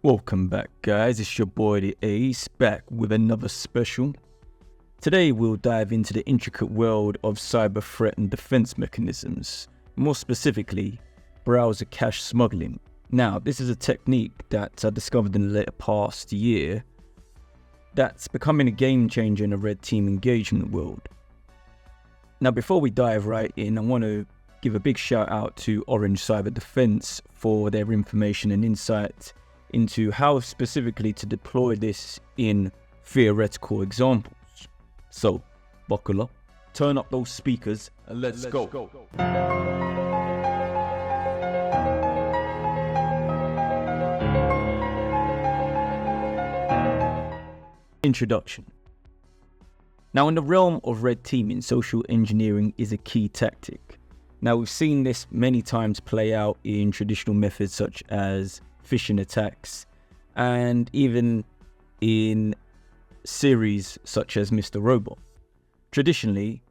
Welcome back, guys. It's your boy the Ace, back with another special. Today we'll dive into the intricate world of cyber threat and defense mechanisms, more specifically browser cache smuggling. Now, this is a technique that I discovered in the later past year that's becoming a game changer in the red team engagement world. Now, before we dive right in, I want to give a big shout out to Orange Cyber Defense for their information and insight into how specifically to deploy this in theoretical examples. So, buckle up, turn up those speakers, and let's go. Introduction. Now, in the realm of red teaming, social engineering is a key tactic. Now, we've seen this many times play out in traditional methods such as phishing attacks, and even in series such as Mr. Robot. Traditionally,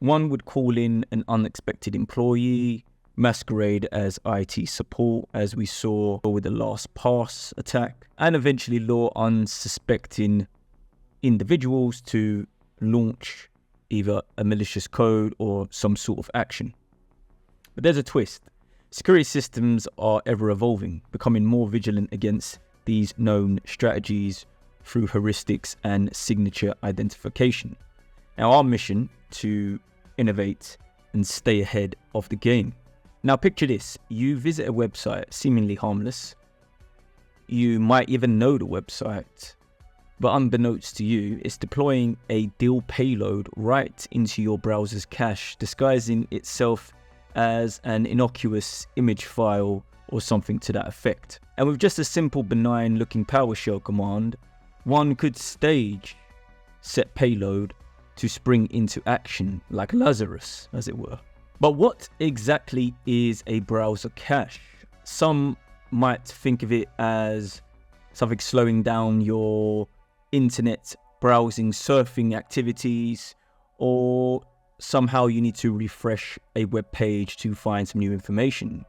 one would call in an unexpected employee, masquerade as IT support, as we saw with the LastPass attack, and eventually lure unsuspecting individuals to launch either a malicious code or some sort of action. But there's a twist. Security systems are ever evolving, becoming more vigilant against these known strategies through heuristics and signature identification. Now, our mission to innovate and stay ahead of the game. Now, picture this. You visit a website seemingly harmless. You might even know the website, but unbeknownst to you, it's deploying a DIL payload right into your browser's cache, disguising itself as an innocuous image file or something to that effect. And with just a simple benign looking PowerShell command, one could stage set payload to spring into action like Lazarus, as it were. But what exactly is a browser cache? Some might think of it as something slowing down your internet browsing, surfing activities, or somehow you need to refresh a web page to find some new information.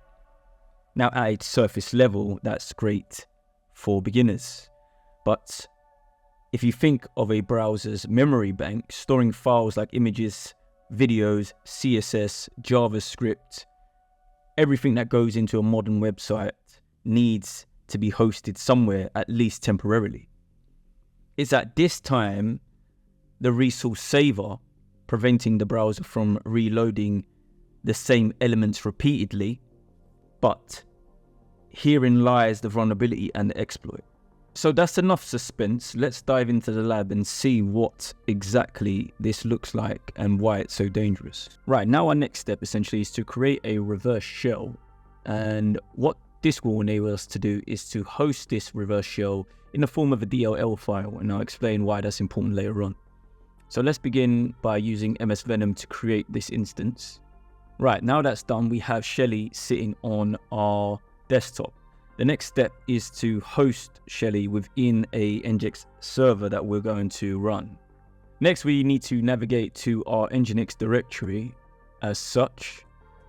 Now, at its surface level, that's great for beginners. But if you think of a browser's memory bank, storing files like images, videos, CSS, JavaScript, everything that goes into a modern website needs to be hosted somewhere, at least temporarily. It's at this time the resource saver, preventing the browser from reloading the same elements repeatedly. But herein lies the vulnerability and the exploit. So that's enough suspense. Let's dive into the lab and see what exactly this looks like and why it's so dangerous. Right, now our next step essentially is to create a reverse shell. And what this will enable us to do is to host this reverse shell in the form of a DLL file, and I'll explain why that's important later on. So let's begin by using MS Venom to create this instance. Right, now that's done, we have Shelly sitting on our desktop. The next step is to host Shelly within a Nginx server that we're going to run. Next, we need to navigate to our Nginx directory as such.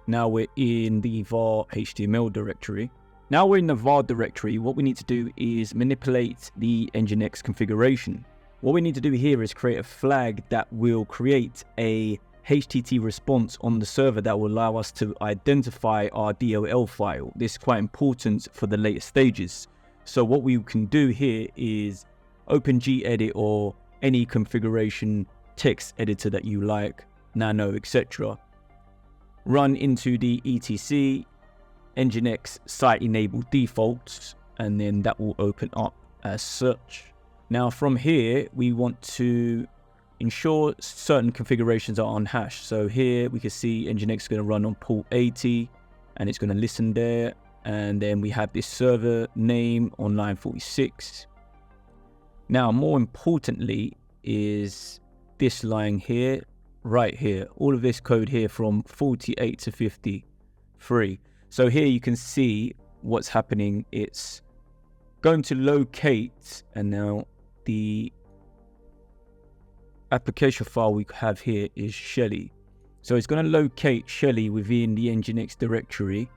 Now we're in the var HTML directory. Now we're in the var directory, what we need to do is manipulate the Nginx configuration. What we need to do here is create a flag that will create a HTTP response on the server that will allow us to identify our DLL file. This is quite important for the later stages. So what we can do here is open gedit or any configuration text editor that you like, Nano, etc. Run into the etc Nginx site enable defaults, and then that will open up as such. Now from here, we want to ensure certain configurations are unhashed. So here we can see Nginx is going to run on port 80 and it's going to listen there. And then we have this server name on line 46. Now, more importantly is this line here, right here. All of this code here from 48 to 53. So here you can see what's happening. It's going to locate, and now the application file we have here is Shelly. So it's going to locate Shelly within the Nginx directory,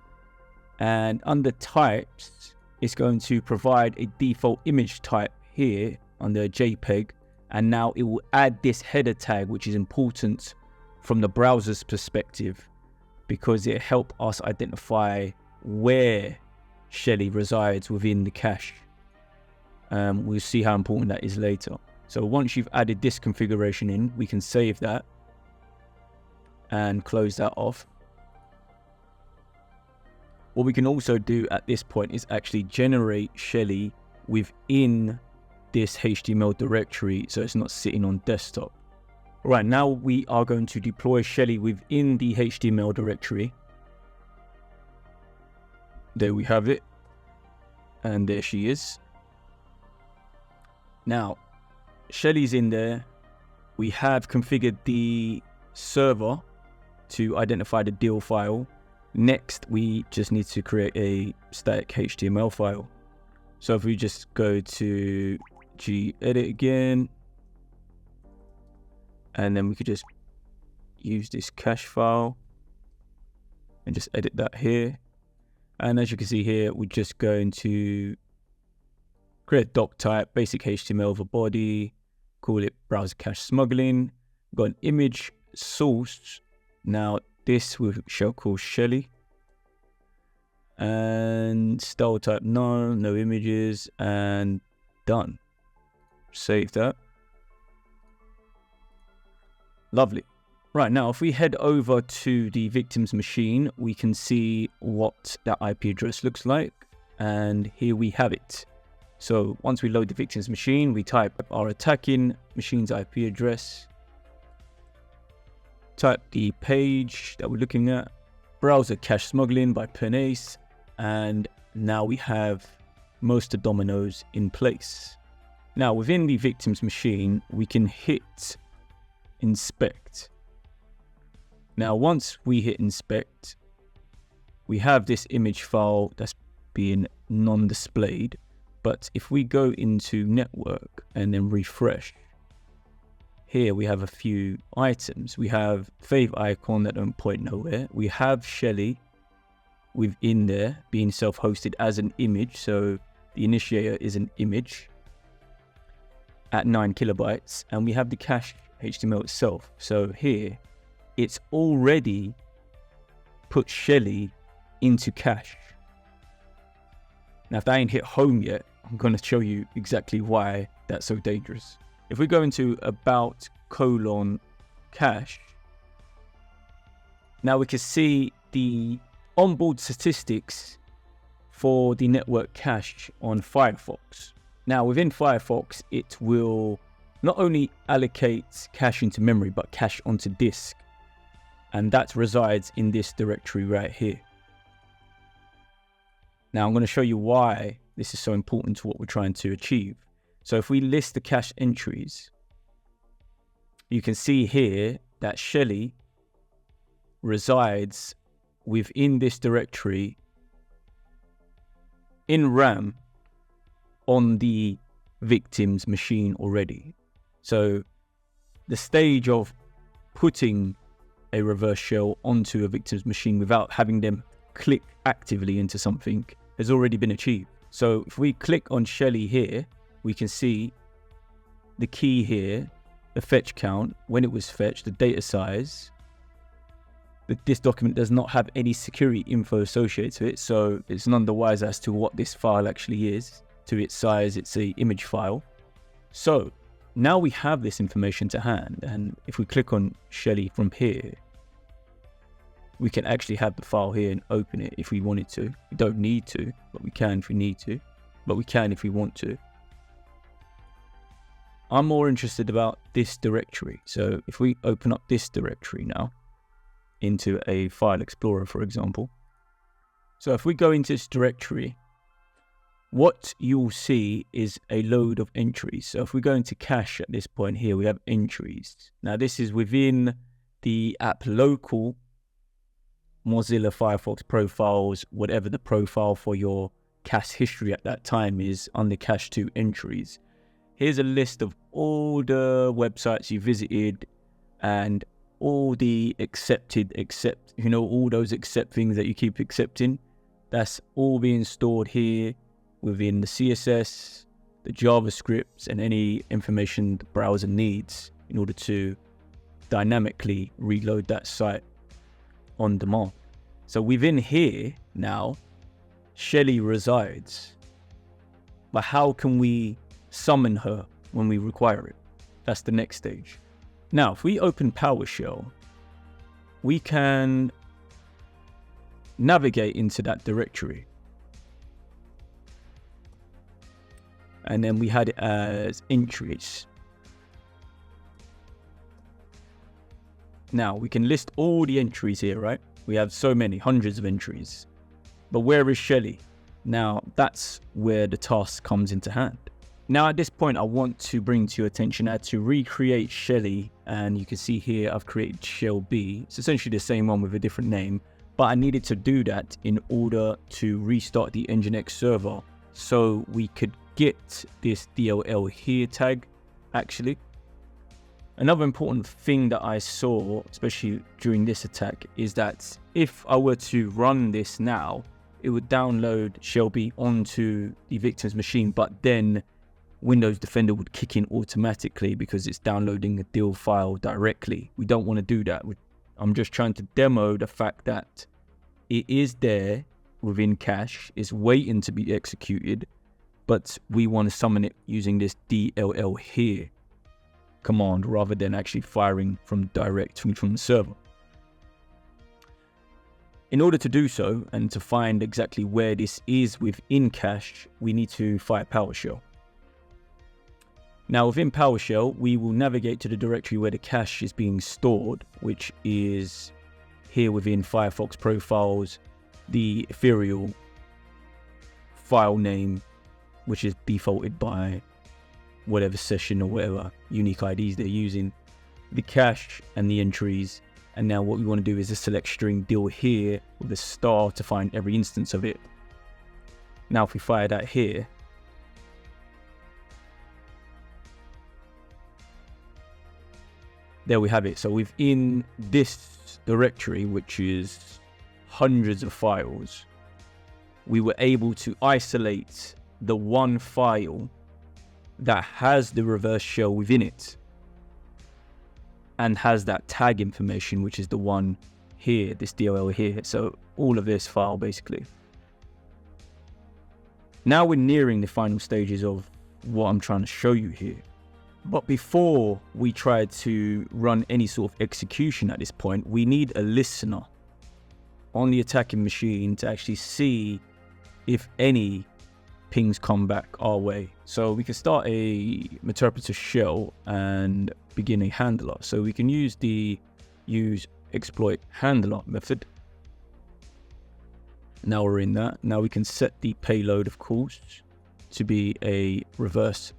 and under types it's going to provide a default image type here under JPEG, and now it will add this header tag, which is important from the browser's perspective because it helps us identify where Shelly resides within the cache. We'll see how important that is later. So once you've added this configuration in, we can save that and close that off. What we can also do at this point is actually generate Shelly within this HTML directory, so it's not sitting on desktop. Right, now we are going to deploy Shelly within the HTML directory. There we have it. And there she is. Now, Shelly's in there. We have configured the server to identify the deal file. Next, we just need to create a static HTML file. So if we just go to gedit again, and then we could just use this cache file and just edit that here. And as you can see here, we're just going to create a doc type, basic HTML of a body, call it Browser Cache Smuggling. We've got an image source. Now this we shall call Shelly. And style type none, no images, and done. Save that. Lovely. Right, now if we head over to the victim's machine, we can see what that IP address looks like. And here we have it. So once we load the victim's machine, we type our attacking machine's IP address, type the page that we're looking at, Browser Cache Smuggling by Penace, and now we have most of the dominoes in place. Now within the victim's machine, we can hit inspect. Now once we hit inspect, we have this image file that's being non-displayed. But if we go into network and then refresh, here we have a few items. We have fave icon that don't point nowhere. We have Shelly within there being self-hosted as an image. So the initiator is an image at 9 kilobytes. And we have the cache HTML itself. So here, it's already put Shelly into cache. Now, if that ain't hit home yet, I'm going to show you exactly why that's so dangerous. If we go into about : cache, now we can see the onboard statistics for the network cache on Firefox. Now within Firefox, it will not only allocate cache into memory, but cache onto disk. And that resides in this directory right here. Now I'm going to show you why this is so important to what we're trying to achieve. So if we list the cache entries, you can see here that Shelly resides within this directory in RAM on the victim's machine already. So the stage of putting a reverse shell onto a victim's machine without having them click actively into something has already been achieved. So if we click on Shelly here, we can see the key here, the fetch count, when it was fetched, the data size. This document does not have any security info associated to it, so it's none the wiser as to what this file actually is. To its size, it's an image file. So now we have this information to hand, and if we click on Shelly from here, we can actually have the file here and open it if we wanted to. We don't need to, but we can if we need to. But we can if we want to. I'm more interested about this directory. So if we open up this directory now into a file explorer, for example. So if we go into this directory, what you'll see is a load of entries. So if we go into cache at this point here, we have entries. Now this is within the app local Mozilla Firefox profiles, whatever the profile for your cache history at that time is under cache 2 entries. Here's a list of all the websites you visited and all the all those accept things that you keep accepting. That's all being stored here within the CSS, the JavaScript, and any information the browser needs in order to dynamically reload that site on demand. So within here now, Shelly resides. But how can we summon her when we require it? That's the next stage. Now, if we open PowerShell, we can navigate into that directory. And then we had it as entries. Now, we can list all the entries here, right? We have so many, hundreds of entries. But where is Shelly? Now, that's where the task comes into hand. Now, at this point, I want to bring to your attention how to recreate Shelly. And you can see here, I've created Shell B. It's essentially the same one with a different name. But I needed to do that in order to restart the Nginx server so we could get this DLL here tag, actually. Another important thing that I saw, especially during this attack, is that if I were to run this now, it would download Shell B onto the victim's machine, but then Windows Defender would kick in automatically because it's downloading a DIL file directly. We don't want to do that. I'm just trying to demo the fact that it is there within cache, it's waiting to be executed, but we want to summon it using this DLL here command rather than actually firing from directly from the server. In order to do so and to find exactly where this is within cache, we need to fire PowerShell. Now within PowerShell, we will navigate to the directory where the cache is being stored, which is here within Firefox profiles, the ethereal file name, which is defaulted by whatever session or whatever unique IDs they're using, the cache and the entries. And now what we want to do is just select string DIL here with a star to find every instance of it. Now if we fire that here, there we have it. So within this directory, which is hundreds of files, we were able to isolate the one file that has the reverse shell within it and has that tag information, which is the one here, this DLL here. So all of this file basically. Now we're nearing the final stages of what I'm trying to show you here. But before we try to run any sort of execution at this point, we need a listener on the attacking machine to actually see if any pings come back our way. So we can start a interpreter shell and begin a handler. So we can use the use exploit handler method. Now we're in that. Now we can set the payload, of course, to be a reverse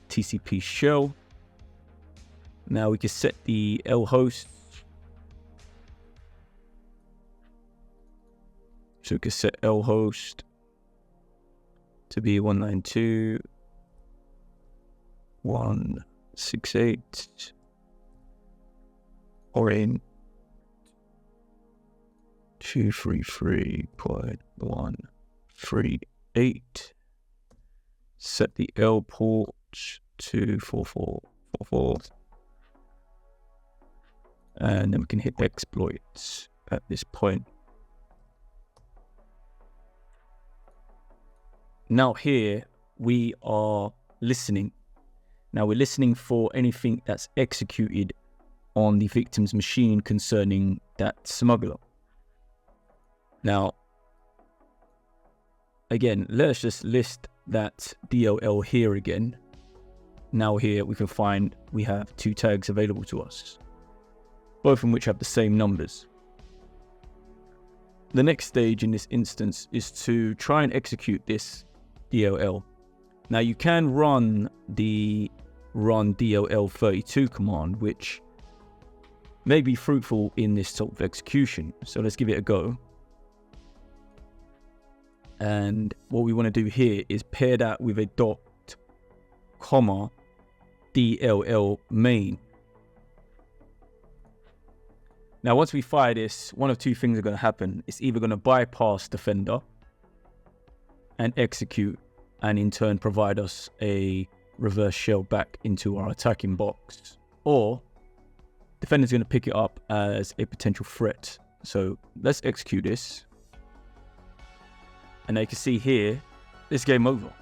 TCP shell. Now we can set the L host. So we can set L host to be 192.168 or in 233.138. Set the L port to 4444, and then we can hit exploits at this point. Now here we are listening. Now we're listening for anything that's executed on the victim's machine concerning that smuggler. Now, again, let's just list that DLL here again. Now here we can find we have two tags available to us, both of which have the same numbers. The next stage in this instance is to try and execute this DLL. Now you can run the run DLL32 command, which may be fruitful in this sort of execution. So let's give it a go. And what we want to do here is pair that with a dot, comma, DLL main. Now once we fire this, one of two things are going to happen. It's either going to bypass Defender and execute and in turn provide us a reverse shell back into our attacking box. Or defender's going to pick it up as a potential threat. So let's execute this. And you can see here, it's game over.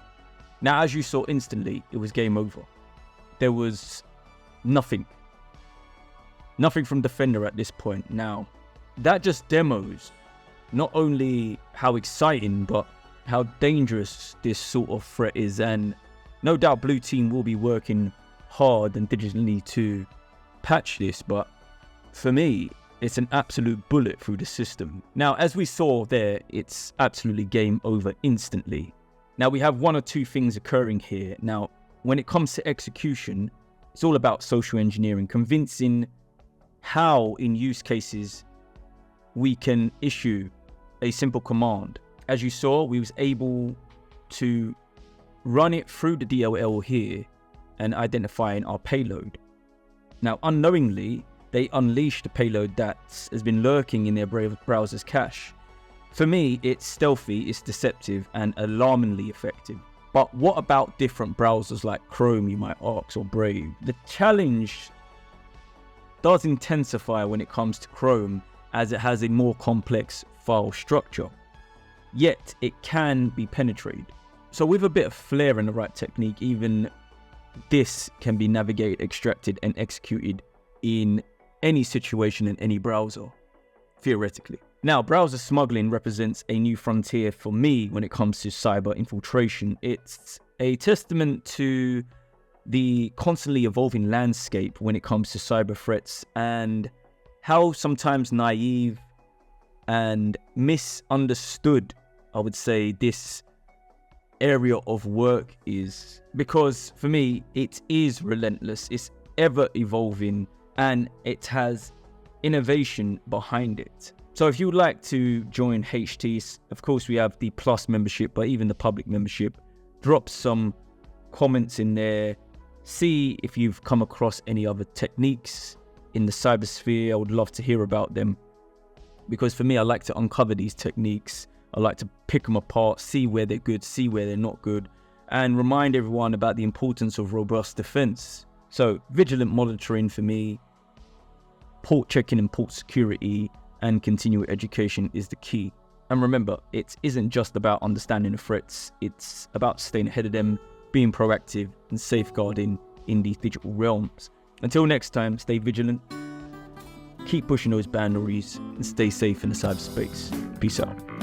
Now, as you saw instantly, it was game over. There was nothing from defender at this point. Now, that just demos not only how exciting, but how dangerous this sort of threat is. And no doubt blue team will be working hard and diligently to patch this, but for me, it's an absolute bullet through the system. Now, as we saw there, it's absolutely game over instantly. Now, we have one or two things occurring here. Now, when it comes to execution, it's all about social engineering, convincing how, in use cases, we can issue a simple command. As you saw, we was able to run it through the DLL here and identifying our payload. Now, unknowingly, they unleashed the payload that has been lurking in their browser's cache. For me, it's stealthy, it's deceptive, and alarmingly effective. But what about different browsers like Chrome, you might ask, or Brave? The challenge does intensify when it comes to Chrome, as it has a more complex file structure. Yet, it can be penetrated. So with a bit of flair and the right technique, even this can be navigated, extracted, and executed in any situation in any browser, theoretically. Now, browser smuggling represents a new frontier for me when it comes to cyber infiltration. It's a testament to the constantly evolving landscape when it comes to cyber threats and how sometimes naive and misunderstood, I would say, this area of work is. Because for me, it is relentless, it's ever evolving, and it has innovation behind it. So if you would like to join HT, of course we have the Plus membership, but even the public membership, drop some comments in there. See if you've come across any other techniques in the cybersphere. I would love to hear about them, because for me, I like to uncover these techniques. I like to pick them apart, see where they're good, see where they're not good, and remind everyone about the importance of robust defense. So vigilant monitoring for me, port checking and port security, and continual education is the key. And remember, it isn't just about understanding the threats, it's about staying ahead of them, being proactive and safeguarding in these digital realms. Until next time, stay vigilant, keep pushing those boundaries, and stay safe in the cyberspace. Peace out.